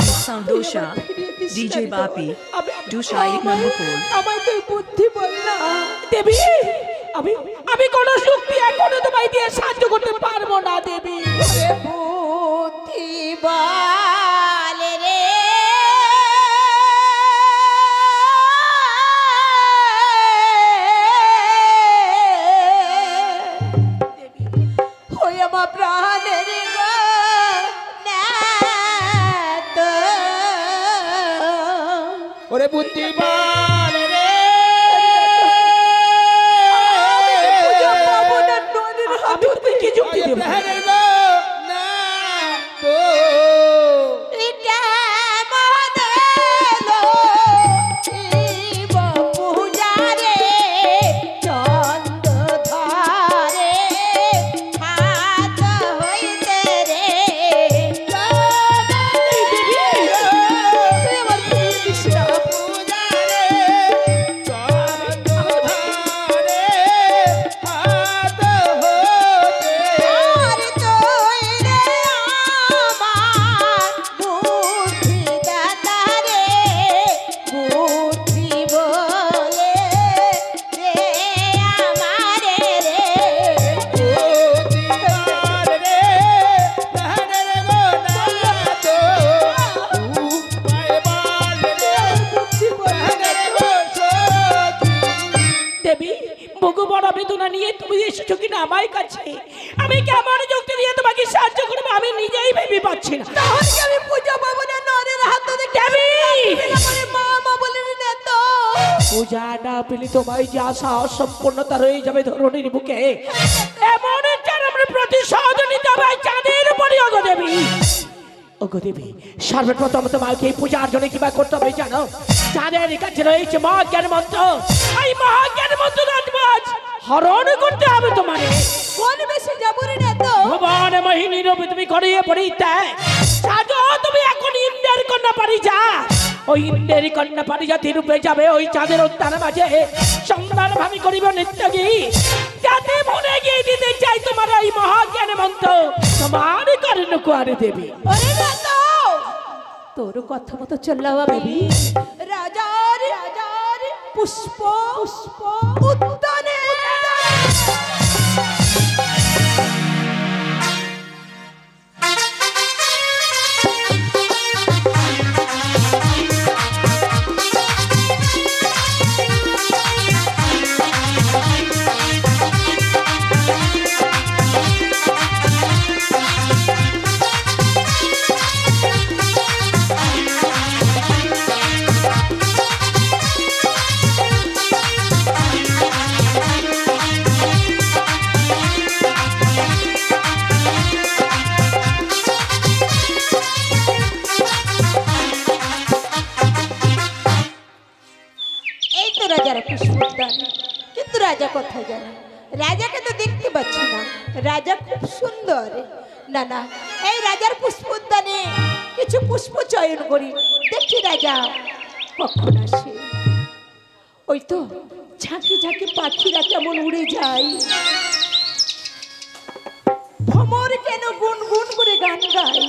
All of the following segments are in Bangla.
Sandosha, DJ Bapi, Dusha Ikmanukul. আমায় তুই বুদ্ধি বল না দেবী। আমি কোনো শক্তি এখনো তোমায় দিয়ে সাহায্য করতে পারবো না দেবী। বুদ্ধি বল রে আমার প্রাণের ওরে বুদ্ধিমান রে আমি কি যুক্তি দেব আমি কেমন যুক্তি দিয়ে তোমাকে সাহায্য করবো আমি নিজেই ভেবে পাচ্ছি না। আমি পূজা পাবো না নরের হাত ধরে মা বলে না তো পূজা না পেলে তোমায় যে আশা অসম্পূর্ণতা রয়ে যাবে ধরনের বুকে এমন আমরা প্রতিশোধ নিতে হবে চাঁদের উপরে অগদেবী। অগদেবী সর্বপ্রথম তোমাকে এই পূজার জন্য কিবা করতে হবে জানো? চাঁদের কাছে রয়েছে মহাজ্ঞান মন্ত্র। এই মহাজ্ঞান মন্ত্র হরণ করতে হবে তোমারে। কোন বেশি যাবরে না তো ভগবান মোহিনী রূপে তুমি করিয়ে পড়িতে সাজো তুমি এখন ইন্দ্রের কন্যা পারি যা। ওই ইন্দ্রের কন্যা পারি জাতি রূপে যাবে ওই চাঁদের উত্তান মাঝে সন্ধান ভাবি করিব নিত্যগী যাতে মনে গিয়ে দিতে চাই তোমার এই মহাজ্ঞান মন্ত্র তোমার কর্ণ কুয়ারে দেবী। ওরে না তো তোর কথা মতো চললাম আমি রাজার পুষ্প উদ্যানে কিন্তু রাজা কোথায় গেল? রাজাকে তো দেখতে পাচ্ছি না। রাজা খুব সুন্দর। না না এই রাজার পুষ্প উদ্যানে কিছু পুষ্প চয়ন করি দেখি রাজা কখন আসে। ওই তো ঝাঁকে ঝাঁকে পাখিরা কেমন উড়ে যায় ভ্রমর কেন গুনগুন করে গান গায়।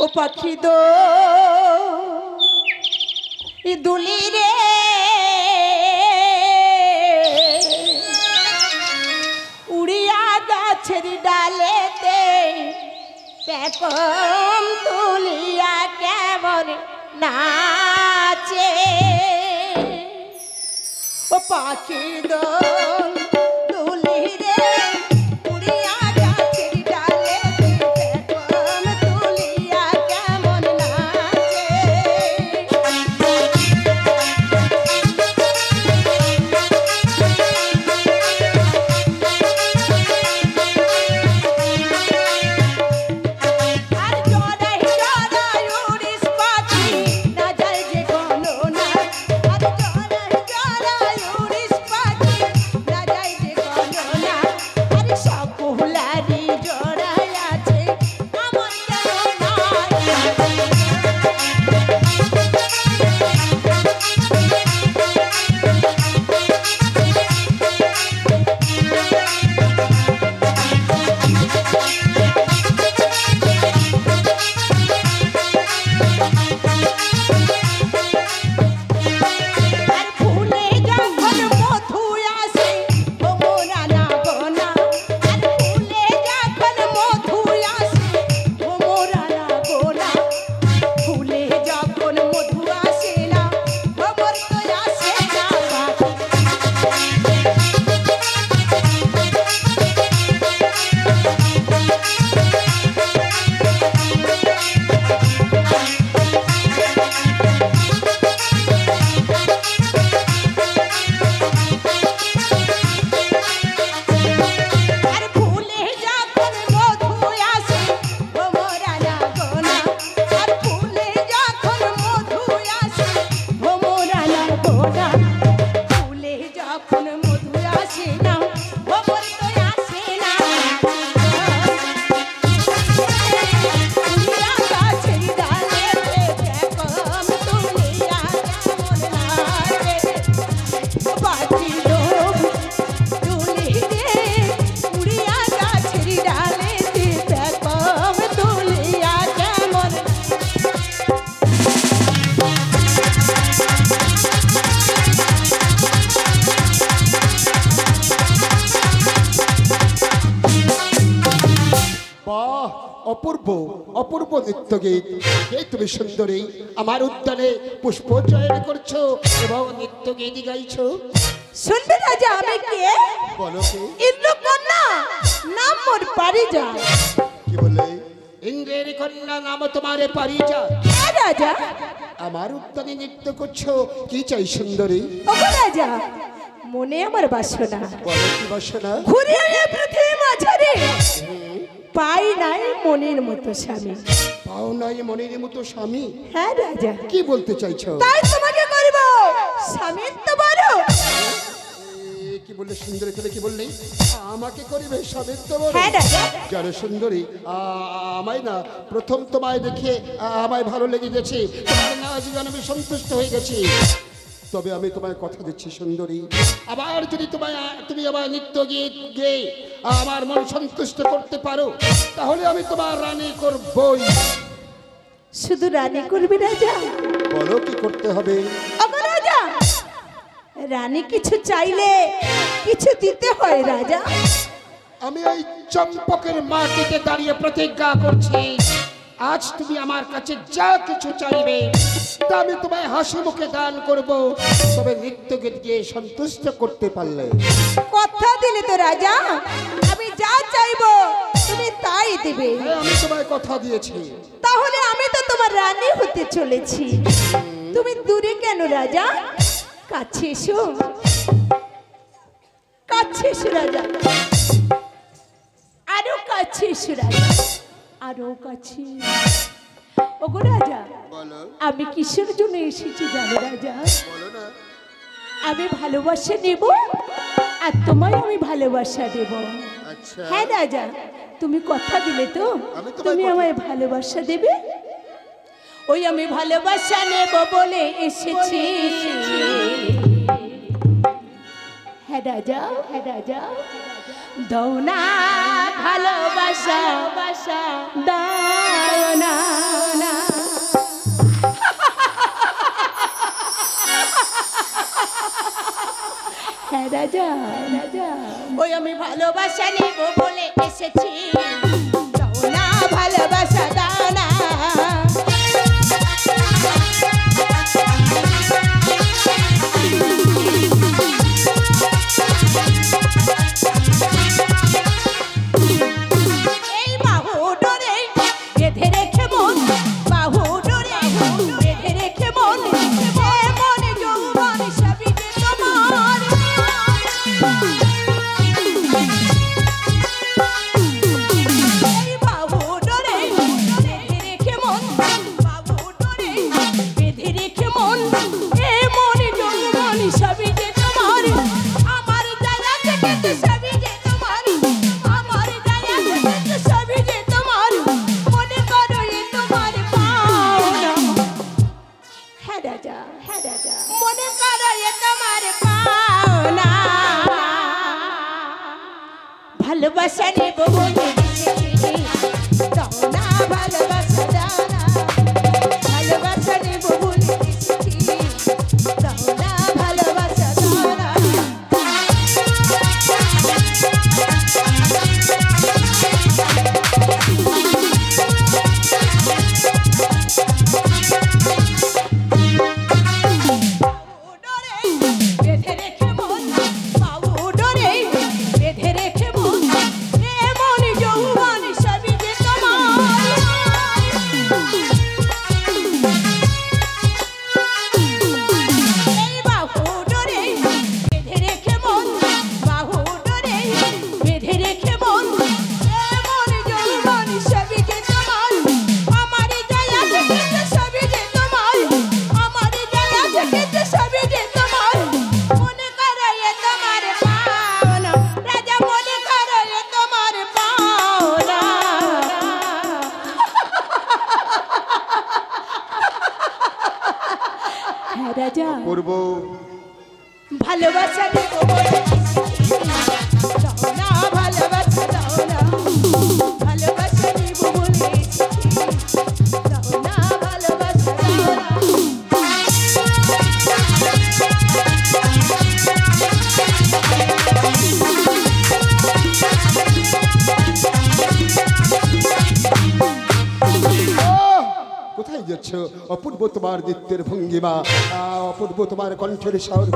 ও পাখি দো দুলি রে উড়িয়া গাছের ডালেতে পেখম তুলিয়া কেমন নাচে। ও পাখি দোল দুলি রে উড়িয়া গাছের ডালেতে পেখম তুলিয়া কেমন নাচে। না নিত্যগীত। এই তুমি সুন্দরী আমার উদ্যানে পুষ্প চয়ন করছো এবং নিত্যগীত গাইছো। শুনবে রাজা আমি কে? বলো কি? ইন্দ্রকন্যা, নাম মোর পারিজাত। কি বলে? ইন্দ্রের কন্যা, নাম তোমার পারিজাত। হ্যাঁ রাজা। আমার উদ্যানে নৃত্য করছো, কি চাই সুন্দরী? ওগো রাজা, মনে আমার বাসনা। বলো কি বাসনা? ঘুরে এই পৃথিবী মাঝারে পাই নাই মনের মতো স্বামী। পাও নাই মনের মতো স্বামী? হ্যাঁ রাজা। কি বলতে চাইছো? তাই তোমাকে করব স্বামীর তো বড়। কি বললে সুন্দরী? তুমি কি বললি? আমাকে করিবে স্বামীর তো বড়? হ্যাঁ রাজা। জানো সুন্দরী, আমায় না প্রথম তোমায় দেখে আমায় ভালো লেগে গেছে। তোমার নাচ গান আমি সন্তুষ্ট হয়ে গেছি। তবে আমি তোমায় কথা দিচ্ছি সুন্দরী, আবার যদি তুমি আমার নৃত্য গীত গেয়ে আমার মন সন্তুষ্ট করতে পারো, তাহলে আমি তোমার রানী করবই। শুধু রানী করবি রাজা? বলো কি করতে হবে? ওগো রাজা, রানী কিছু চাইলে কিছু দিতে হয় রাজা। আমি এই চম্পকের মাটিতে দাঁড়িয়ে প্রতিজ্ঞা করছি, আজ তুমি আমার কাছে যা কিছু চাইবে তা আমি তোমায় হাসি মুখে দান করব, তবে নৃত্য গীত গিয়ে সন্তুষ্ট করতে পারলে। কথা দিলে তো রাজা, আমি যা চাইবো তুমি তাই দিবে। হ্যাঁ, আমি তোমায় কথা দিয়েছি। তাহলে আমি তো তোমার রানী হতে চলেছি। তুমি দূরে কেন রাজা? কাছে এসো, কাছে এসো রাজা, আরো কাছে এসো রাজা, আরো কাছে। ওগো রাজা, বলো। আমি কিসের জন্য এসেছি জানো রাজা? বলো না। আমি ভালোবাসা নেব আর তোমায় আমি ভালোবাসা দেব। আচ্ছা। হ্যাঁ রাজা, তুমি কথা দিলে তো আমি তোমায় তুমি কথা- আমায় ভালোবাসা দেবে? ওই আমি ভালোবাসা নেব বলে এসেছি। হ্যাঁ রাজা, হ্যাঁ রাজা, দাও না ভালোবাসা, দাও না। হ্যাঁ রাজা, রাজা, ওই আমি ভালোবাসা নেব বলে এসেছি। দাও না ভালোবাসা, দাও না। এই বাহু ডোরে বেঁধে রেখে মন, বাহু ডোরে বেঁধে রেখে মন, মনে যৌবন সবই যে তোমার। এই বাহু ডোরে বেঁধে রেখে মন, বাহু ডোরে বেঁধে রেখে মন, মনে যৌবন সবই যে তোমার। আমার জায়গা থেকে তো সবই যে তোমার, আমার জায়গা থেকে তো সবই যে তোমার। মনে করো এ তোমার পাওনা। হ্যাঁ রাজা, হ্যাঁ রাজা, মনে করো এ তোমার পাওনা। ভালোবাসা নেব বলে এসেছি, দাও না ভালোবাসা, দাও না। ভালোবাসা নেব বলে এসেছি, দাও না ভালোবাসা, দাও না। বেঁধে রেখে মন, বাবু ডোরে বেঁধে রেখে মন, মন যৌবন সবই যে তোমার। এই বাহু ডোরে বেঁধে রেখে মন, বাহু ডোরে বেঁধে রেখে মন, মন যৌবন সবই যে তোমার। আমার জায়গা থেকে তো সবই যে তোমার, আমার জায়গা থেকে তো সবই যে তোমার। মনে করো এ তোমার পাওনা, রাজা মনে করো এ তোমার পাওনা। হ্যাঁ রাজা, করব। ভালোবাসা দেব বলে এসেছি, দাও না ভালোবাসা, দাও না। ভালোবাসা দেব বলে এসেছি, দাও না ভালোবাসা, দাও না। ও যাচ্ছ অপূর্ব তোমার নৃত্যের ভঙ্গিমা, অপূর্ব তোমার কণ্ঠের স্বর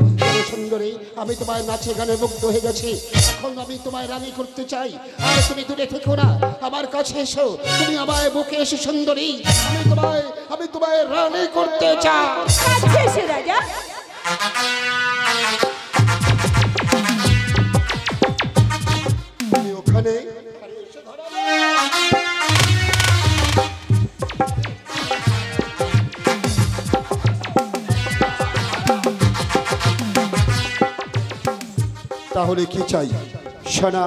সুন্দরী। আমি তোমার নাচে গানে মুগ্ধ হয়ে গেছি। এখন আমি তোমায় রানী করতে চাই। আর তুমি দূরে থেকো না, আমার কাছে এসো। তুমি আমায় বুকে এসে সুন্দরী, আমি তোমায় রানী করতে চাই। আচ্ছা এসে রাজা। তুমি ওখানে তাহলে কি চাই সোনা?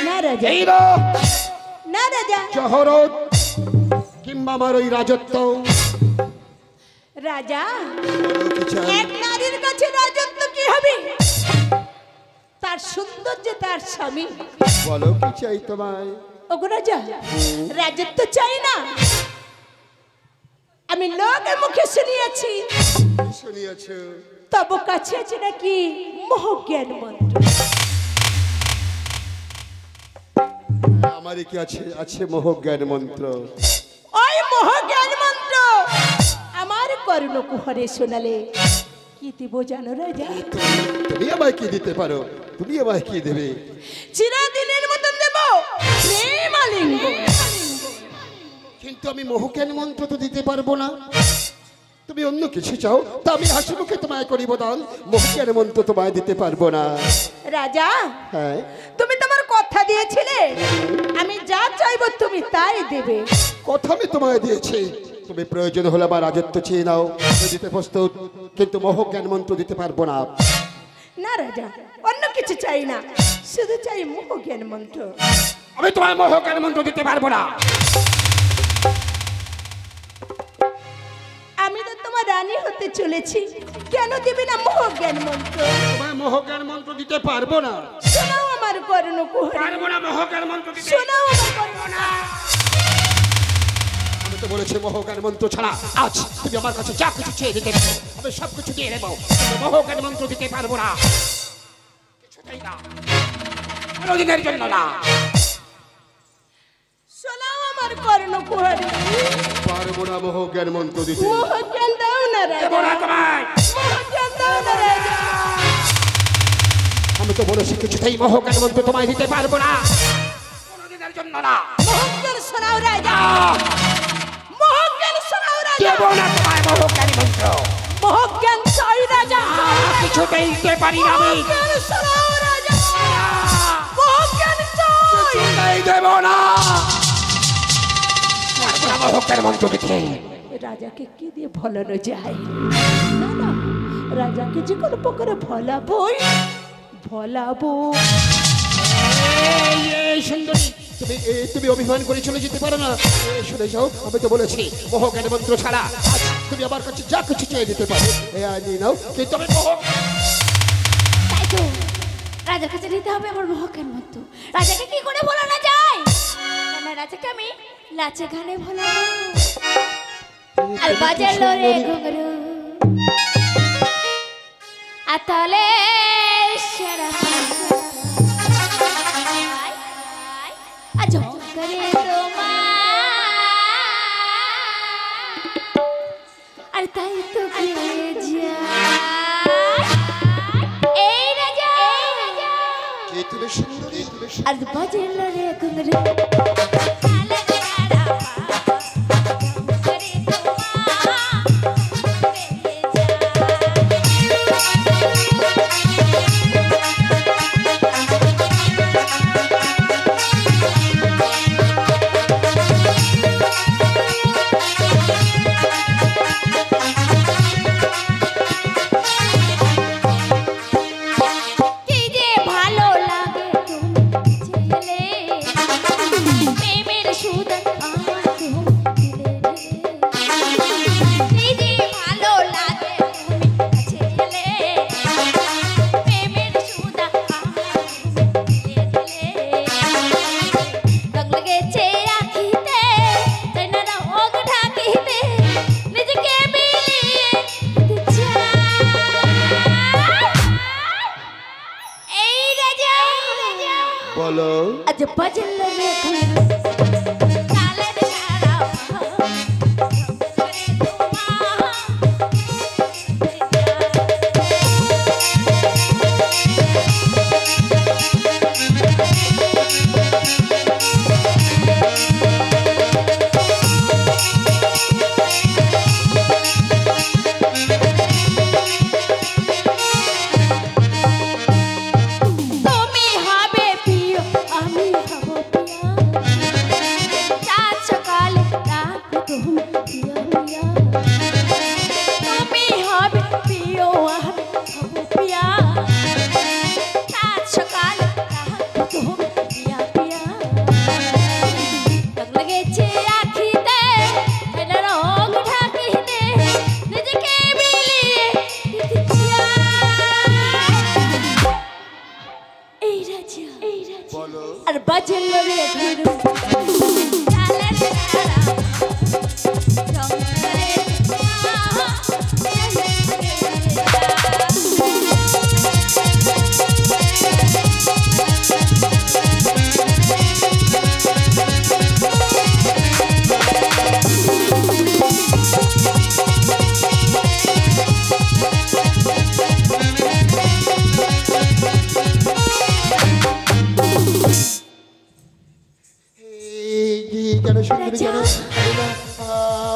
না রাজা, এই না না রাজা। জহরত কিংবা আমার ওই রাজত্ব। রাজা, কি চাই? এক নারীর কাছে রাজত্ব কি হবে? তার সৌন্দর্য তার স্বামী। বলো কি চাই তোমায়? ওগো রাজা, রাজত্ব চাই না। আমি লোকের মুখে শুনিয়েছি শুনিয়েছ তব কাছে আছে নাকি মোহজ্ঞান মন্ত্র। আমারই কি আছে? আছে মোহজ্ঞান মন্ত্র। ওই মোহজ্ঞান মন্ত্র আমার কর্ণকুহরে শোনালে কি দিব জানো রাজা? তুমি আমায় কি দিতে পারো? তুমি আমায় কি দেবে? চিরদিনের মতন দেব প্রেমালিঙ্গ। কিন্তু আমি মোহজ্ঞান মন্ত্র তো দিতে পারবো না। তুমি অন্য কিছু চাও তা আমি হাসি মুখে তোমায় করিব দান। মোহজ্ঞান মন্ত্র তোমায় দিতে পারবো না। রাজা, হ্যাঁ, তুমি তোমার কথা দিয়েছিলে আমি যা চাইবো তুমি তাই দেবে। কথা আমি তোমায় দিয়েছি। তুমি প্রয়োজন হলে আমার রাজত্ব চেয়ে নাও, আমি দিতে প্রস্তুত। কিন্তু মোহজ্ঞান মন্ত্র দিতে পারবো না। না রাজা, অন্য কিছু চাই না, শুধু চাই মোহজ্ঞান মন্ত্র। আমি তোমায় মোহজ্ঞান মন্ত্র দিতে পারবো না। আমি তো তোমার রানী হতে চলেছি, কেন দিবি না মোহজ্ঞান মন্ত্র? তোমায় মোহজ্ঞান মন্ত্র দিতে পারবো না। শোনাও আমার কর্ণকুহরে, পারবো না মোহজ্ঞান মন্ত্র দিতে। শোনাও আমার কর্ণকুহরে। আমি তো বলেছি মোহজ্ঞান মন্ত্র ছাড়া আজ তুমি আমার কাছে যা কিছু চেয়ে দিতে পারো, আমি সব কিছু দিয়ে দেবো। কিন্তু মোহজ্ঞান মন্ত্র দিতে পারবো না, কিছুতেই না, কোনোদিনের জন্য না। শোনাও আমার কর্ণকুহরে। পারবো না মোহজ্ঞান মন্ত্র দিতে। মোহজ্ঞান দাও না রাজা, দেবো না তোমায়। মোহজ্ঞান দাও না রাজা। আমি তো বলেছি কিছুতেই মোহজ্ঞান মন্ত্র তোমায় দিতে পারবো না, কোনোদিনের জন্য না। মোহজ্ঞান শোনাও রাজা, মোহজ্ঞান শোনাও রাজা। দেবো না তোমায় মোহজ্ঞান মন্ত্র। মোহজ্ঞান চাই রাজা, কিছুতেই দিতে পারি না আমি। মোহজ্ঞান শোনাও রাজা, মোহজ্ঞান চাই। কিছুতেই দেবো না, পারবো না মোহজ্ঞান মন্ত্র দিতে। রাজাকে কি দিয়ে ভোলানো যায়? না না, রাজাকে যে কোনো প্রকারে ভোলাবই, ভোলাবো। এই সুন্দরী, তুমি অভিমান করে চলে যেতে পারো না। শুনে যাও, আমি তো বলেছি মোহজ্ঞান মন্ত্র ছাড়া আজ তুমি আমার কাছে যা কিছু চেয়ে দিতে পারো। নিয়ে নাও, কিন্তু আমি তাই তো রাজার কাছে নিতে হবে আমার মোহজ্ঞান মন্ত্র। রাজাকে কি করে ভোলানো যায়? না, রাজাকে আমি লাচে গানে ভোলাবো। আর বাজালো রে ঘুঙরু আতালে সেরা আজ করে তোমার আর তাই তো এই রাজা তুমি সুন্দরী, আর বাজালো রে ঘুঙরু বলো আজ বাজল রে ঘুঙরু তালে রে সারা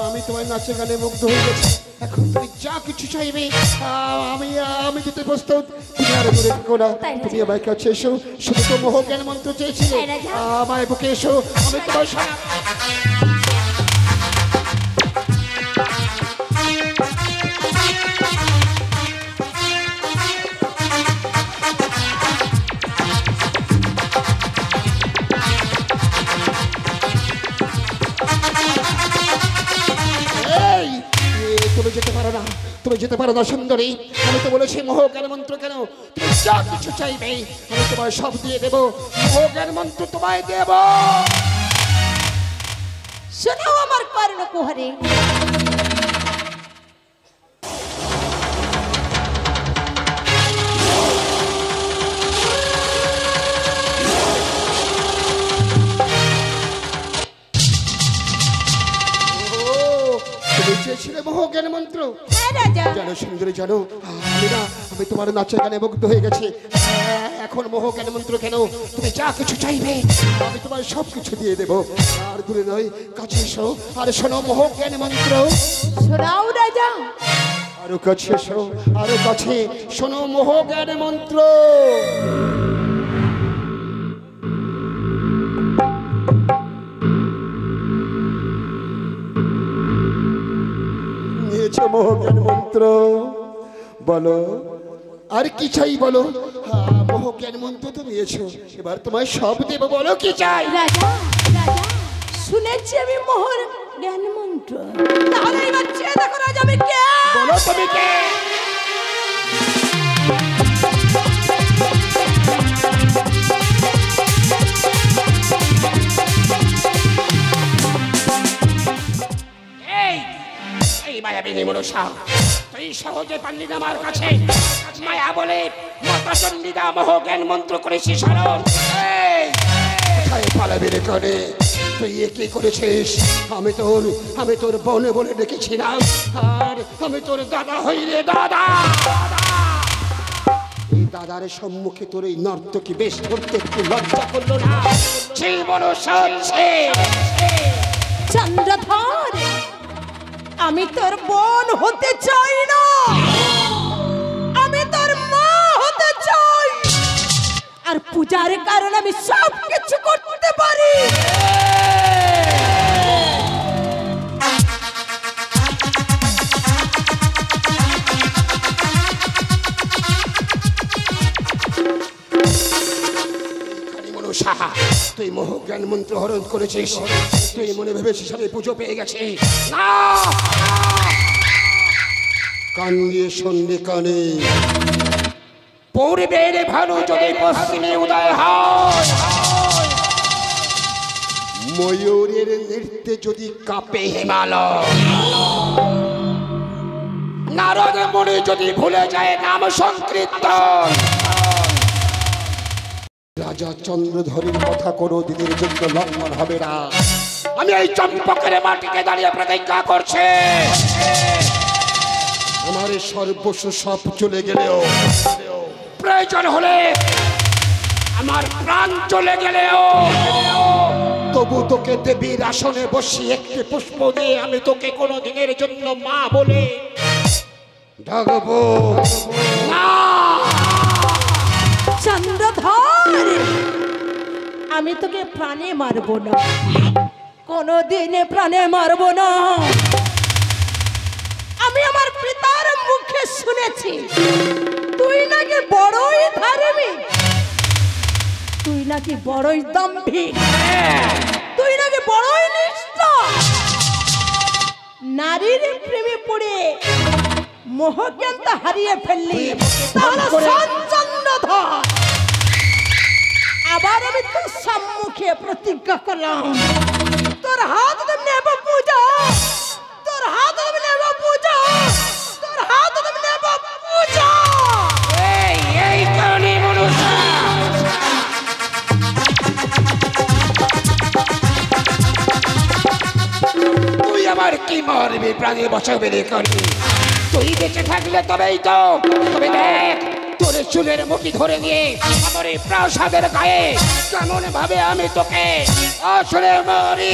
আমি তোমার নাচে গানে মুগ্ধ হয়ে গেছি। এখন তুমি যা কিছু চাইবে আমি আমি দিতে প্রস্তুত। তুমি আরো দূরে থেকো না, তুমি আমার কাছে এসো। শুধু তো মোহ জ্ঞান মন্ত্র চেয়েছিলে, আমার বুকে এসো। আমি তোমার সারা তুমি যেতে পারো না সুন্দরী। আমি তো বলেছি মোহ জ্ঞান মন্ত্র কেন, তুমি যা কিছু চাইবে আমি তোমায় সব দিয়ে দেবো। মোহ জ্ঞান মন্ত্র তোমায় দেব। শোনাও আমার কর্ণ কুহরে। চেয়েছিলে মোহ জ্ঞান মন্ত্র? জানো সুন্দরী, জানো আমি তোমার নাচে গানে মুগ্ধ হয়ে গেছি। এখন মোহ জ্ঞান মন্ত্র কেন, তুমি যা কিছু চাইবে আমি তোমার সব কিছু দিয়ে দেবো। আর দূরে নয়, কাছে এসো আর শোনো মোহ জ্ঞান মন্ত্র। শোনাও রাজা। আরো কাছে এসো, আরো কাছে শোনো মোহ জ্ঞান মন্ত্র। মোহ জ্ঞান মন্ত্র বলো, আর কি চাই বলো। মোহ জ্ঞান মন্ত্র তো নিয়েছো, এবার তোমায় সব দেব। বলো কি চাই। রাজা রাজা শুনেছি আমি মোহর জ্ঞান মন্ত্র, তাহলে এবার চেয়ে দেখো রাজা আমি কে। বলো তুমি কে। তুই সহজে পারলি না আমার কাছে মায়া বলে মাতা চণ্ডীদা মোহ জ্ঞান মন্ত্র করেছিস স্মরণ। পালাবি রে করে, তুই কি করেছিস? আমি তোর বনে বলে ডেকেছিলাম, আর আমি তোর দাদা হই রে দাদা। এই দাদার সম্মুখে তোর এই নর্তকী বেশ করতে একটু লজ্জা করলো না? চন্দ্রধর, আমি তোর বোন হতে চাই না, আমি তোর মা হতে চাই। আর পূজার কারণে আমি সব কিছু করতে পারি। তুই মোহ জ্ঞান মন্ত্র হরণ করেছিস, তুই মনে ভেবেছিস আমি পুজো পেয়ে গেছি। কান দিয়ে শুনলি কানে, পূর্বের ভানু যদি পশ্চিমে উদয় হয়, ময়ূরের নৃত্যে যদি কাঁপে হিমালয়, নারদ মনে যদি ভুলে যায় নাম সংকীর্তন, রাজা চন্দ্রধরের কথা কোনো দিনের জন্য লঙ্ঘন হবে না। আমি এই চম্পকের মাটিকে দাঁড়িয়ে প্রতিজ্ঞা করছি, আমার সর্বস্ব সব চলে গেলেও, প্রয়োজন হলে আমার প্রাণ চলে গেলেও, তবু তোকে দেবীর আসনে বসিয়ে একটি পুষ্প দিয়ে আমি তোকে কোনো দিনের জন্য মা বলে ডাকবো না। চন্দ্রধর, আমি তোকে প্রাণে মারবো না, কোনো দিনে প্রাণে মারবো না। আমি আমার পিতার মুখে শুনেছি তুই নাকি বড়ই ধার্মিক, তুই নাকি বড়ই দম্ভিক, তুই নাকি বড়ই নিষ্ঠ। নারীর প্রেমে পড়ে মোহজ্ঞানটা হারিয়ে ফেললি, তাহলে চন্দ্রধর আবার আমি তোর সম্মুখে প্রতিজ্ঞা করলাম তোর হাত ধরে নেব পূজা তোর হাত ধরে নেব পূজা তোর হাত ধরে নেব পূজা এই কারণে মনুষ্য তুই আমার কি মারবি প্রাণে বসাবে রে কারণে তুই বেঁচে থাকলে তবেই তো তবে দেখ তোর চুলের মুঠি ধরে নিয়ে আমার এই প্রাসাদের গায়ে কেমন ভাবে আমি তোকে আসলে মারি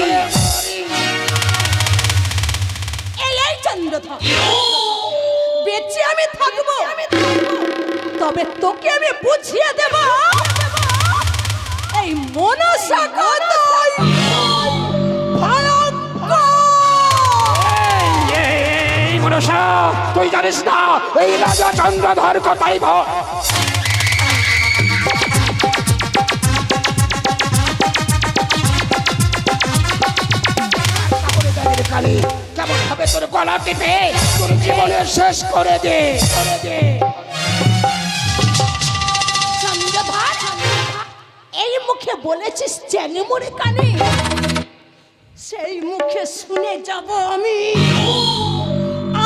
এই চন্দ্রধর বেঁচে আমি থাকবো তবে তোকে আমি বুঝিয়ে দেব এই মনসা কত এই মনসা তুই জানিস না এই রাজা চন্দ্রধর কথাই বল কেমন ভাবে তোর গলা টিপে তোর জীবনের শেষ করে দে চন্দ্রধর এই মুখে বলেছিস চেনে মরে কানে সেই মুখে শুনে যাব আমি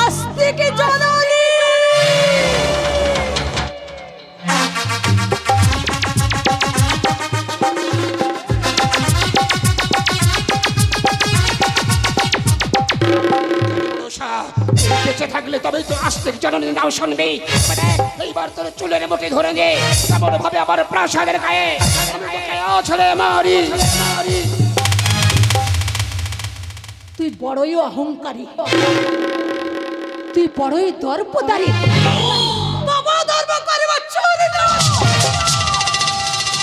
আজ থেকে জননী বেঁচে থাকলে তবেই তো আস্তিক জননী নাও শুনবি এইবার তোর চুলের মুঠি ধরে নে কেমন ভাবে আমার প্রাসাদের গায়ে ছেলে মারি তুই বড়ই অহংকারী তুই বড়ই দর্পদারী বাবা দর্প করব চলে না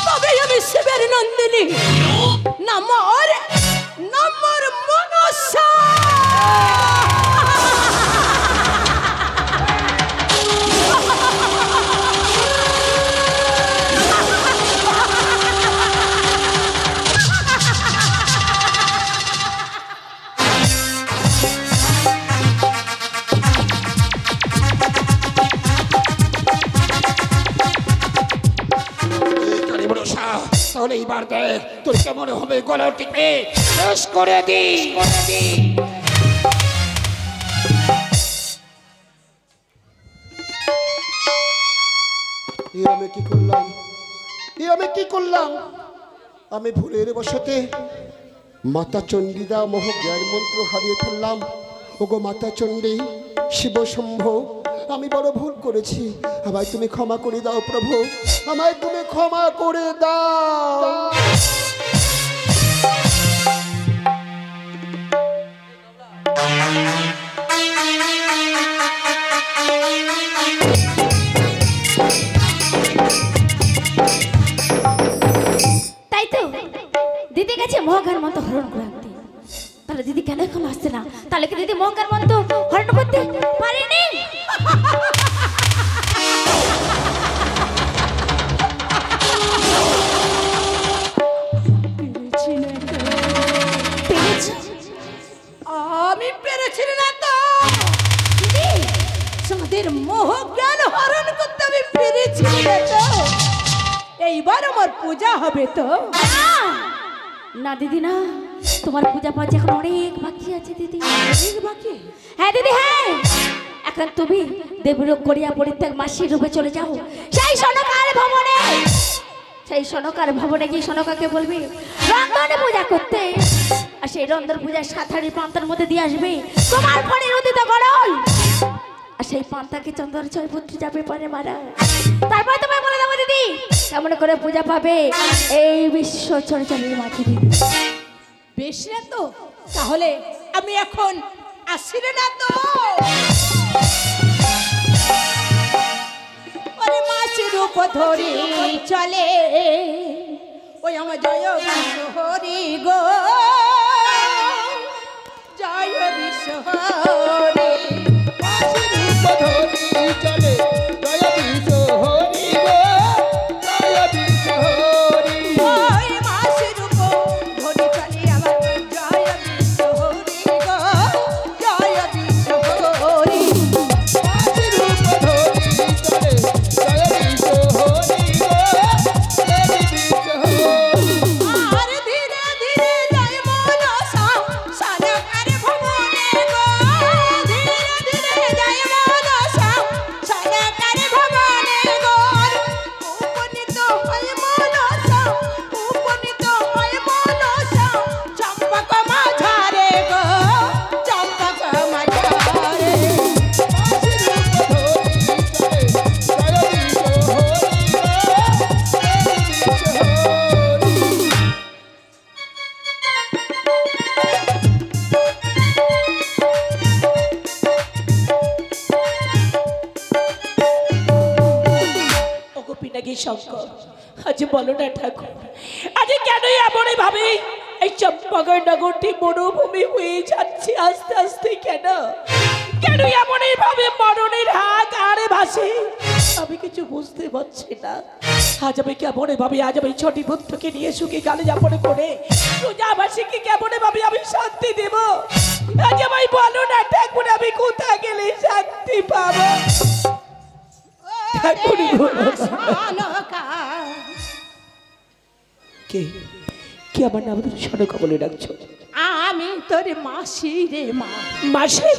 তবে আমি শিবের নন্দিনী নামর মনসা তাহলে এইবার দেখ তোর কেমন হবে গলা টিপে শেষ করে দি আমি কি করলাম আমি ভুলের বশতে মাতা চণ্ডীদা মোহ জ্ঞান মন্ত্র হারিয়ে ফেললাম ওগো মাতা চণ্ডী শিব শম্ভ আমি বড় ভুল করেছি আমায় তুমি ক্ষমা করে দাও প্রভু আমায় তুমি ক্ষমা করে দাও তাই তো দিদি গেছে মহাগার মতো হরণ করে আনতে তাহলে দিদি কেন এখন আসছে না তাহলে কি দিদি মহাগার মতো হরণ করতে পারেনি আমি পেরেছি না তো যাদের মোহ জ্ঞান হরণ করতে আমি পেরেছি না তো এইবার আমার পূজা হবে তো না দিদি না তোমার পূজা পাওয়া এখন অনেক বাকি আছে দিদি অনেক বাকি হ্যাঁ দিদি হ্যাঁ এখন তুমি দেবীর করিয়া পরিত্যাগ মাসির রূপে চলে যাও সেই সনকার ভবনে গিয়ে সনকাকে বলবি রন্ধনে পূজা করতে আর সেই রন্ধন পূজার সাথারি পান্তার মধ্যে দিয়ে আসবে তোমার ফণির উদিত গড়ল আর সেই পান্তাকে চন্দন জয়পুত্রী যাবে পরে মারা তারপর তোমায় বলে দেবো দিদি কেমন করে পূজা পাবে এই বিশ্ব চরচরের মাঝে দিদি বেশ না তো তাহলে আমি এখন আসি না তো ওরে মাসি রূপ ধরি চলে ওই আমার জয় বিশ্বহরি গো জয় বিশ্বহরি মাসি রূপ ধরি চলে জয় বিশ্বহরি গো জয় বিশ্বহরি ওই মাসি রূপ ধরি চলে আমার জয় বিশ্বহরি গো জয় বিশ্বহরি মাসি রূপ ধরি চলে জয় বিশ্বহরি গো জয় বিশ্বহরি পিনাকি শঙ্কর, আজ বলো না ঠাকুর, আজ কেন এমন ভাবে এই চম্পাগড় নগরটি মরুভূমি হয়ে যাচ্ছে আস্তে আস্তে? কেন কেন এমন ভাবে মরণের হাত আরে ভাসে? আমি কিছু বুঝতে পারছি না। আজ আমি কেমন ভাবে আজ আমি ছটি পুত্রকে নিয়ে সুখে গালে যাপন করে রোজাবাসীকে কেমন ভাবে আমি শান্তি দেব? আজ আমায় বলো না ঠাকুর, আমি কোথায় গেলে শান্তি পাবো? ঠাকুর কে কে আমার নাম ধরে সনকা বলে ডাকছো? আমি তোর মাসি রে মা। মাসি?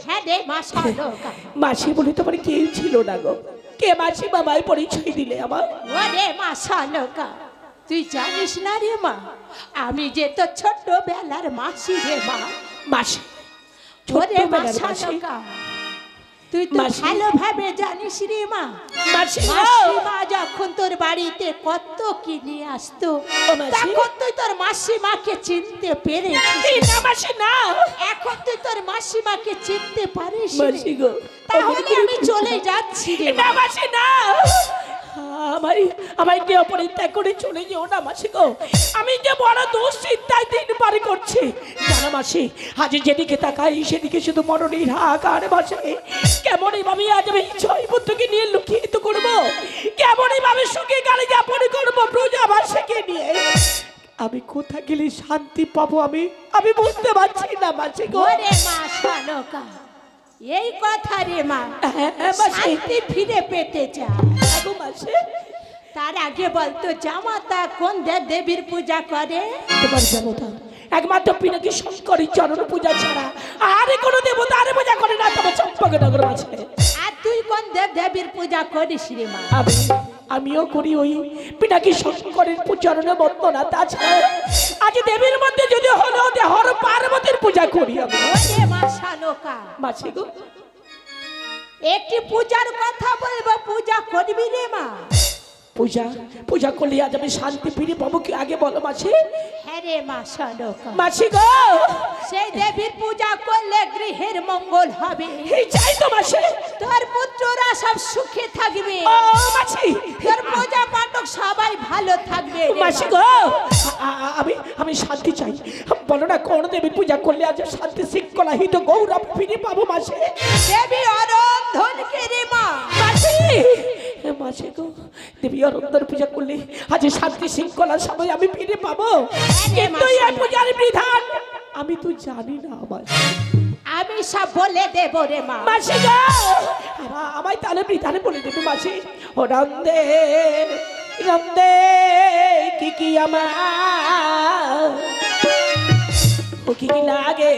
হ্যাঁ রে মা সনকা। মাসি বলে তোমার কেউ ছিল না গো। কে মাসি বাবাই পরিচয় দিলে আমার? ও রে মা সনকা, তুই জানিস না রে মা, আমি যে তো ছোটবেলার মাসি রে মা। মাসি? ওরে মা ছোটবেলার মাসি? সনকা, তুই তো মাসি? ভালোভাবে জানিস রে মা। মাসি গো! মাসিমা যখন তোর বাড়িতে কত কি নিয়ে আসতো, ও মাসি? তখন তুই তোর মাসিমাকে চিনতে পেরেছিস। এই না মাসি না। এখন তুই তোর মাসিমাকে চিনতে পারিস নি। মাসি গো! তাহলে আমি চলে যাচ্ছি রে না মা। মাসি না। আমায় কেউ পরিত্যাগ করে চলে যেও না মাসি গো। আমি যে বড় দুশ্চিন্তায় দিন পার করছি জানো মাসি। আজ যেদিকে তাকাই সেদিকে শুধু মরণের হাহাকার ভাসে। কেমনই ভাবে আজ আমি ছয় পুত্রকে নিয়ে লুকিয়ে করবো? কেমনই ভাবে সুখে গালে যাপন করবো প্রজাবাসীকে নিয়ে? আমি কোথা গেলে শান্তি পাবো আমি বুঝতে পারছি না মাসি গো। ওরে মা সনকা, এই কথা রে মা, মাসি। শান্তি ফিরে পেতে চায় আগো মাসি, তার আগে বলতো জামাতা কোন দেবীর পূজা করে? তোমার দেবতা একমাত্র পিনাকি শঙ্করী চরণ পূজা ছাড়া আরে কোনো দেবতা আরে পূজা করে না তোমার চম্পাগড় নগর আছে। আর তুই কোন দেবীর পূজা করিস রে মা? আমিও করি ওই পিনাকি শঙ্করের চরণে বন্দনা। তাছাড়া আজ দেবীর মধ্যে যদি হলো হর পার্বতীর পূজা করি আমি। ওরে মা সনকা, মাসি গো, একটি পূজার কথা বলবো, পূজা করবি রে মা? পূজা করলে আজ আমি শান্তি ফিরে পাবো কি আগে বলো মাসি? হ্যাঁ রে মা সনকা, মাসি গো, সেই দেবীর পূজা করলে গৃহের মঙ্গল হবে। এই চাই তো মাসি। তোর পুত্ররা সব সুখে থাকবে, ও মাসি, তোর পূজা পাঠক সবাই ভালো থাকবে রে মাসি মা। গো, আমি শান্তি চাই। বলো না কোন দেবীর পূজা করলে আজ শান্তি শৃঙ্খলা হিত গৌরব ফিরে পাবো মাসি? দেবী অরন্ধনকে রে মা। মাসি, মাসি গো, দেবী অরন্ধন পূজা করলে আজ শান্তি শৃঙ্খলা সবাই আমি ফিরে পাবো। কিন্তু এই পূজার বিধান আমি তো জানি না আমার। আমি সব বলে দেব রে মা। মাসি গো, আমায় তাহলে বিধানে বলে দেবে মাসি। ও নন্দে নন্দে কি কি আমার ও কি কি লাগে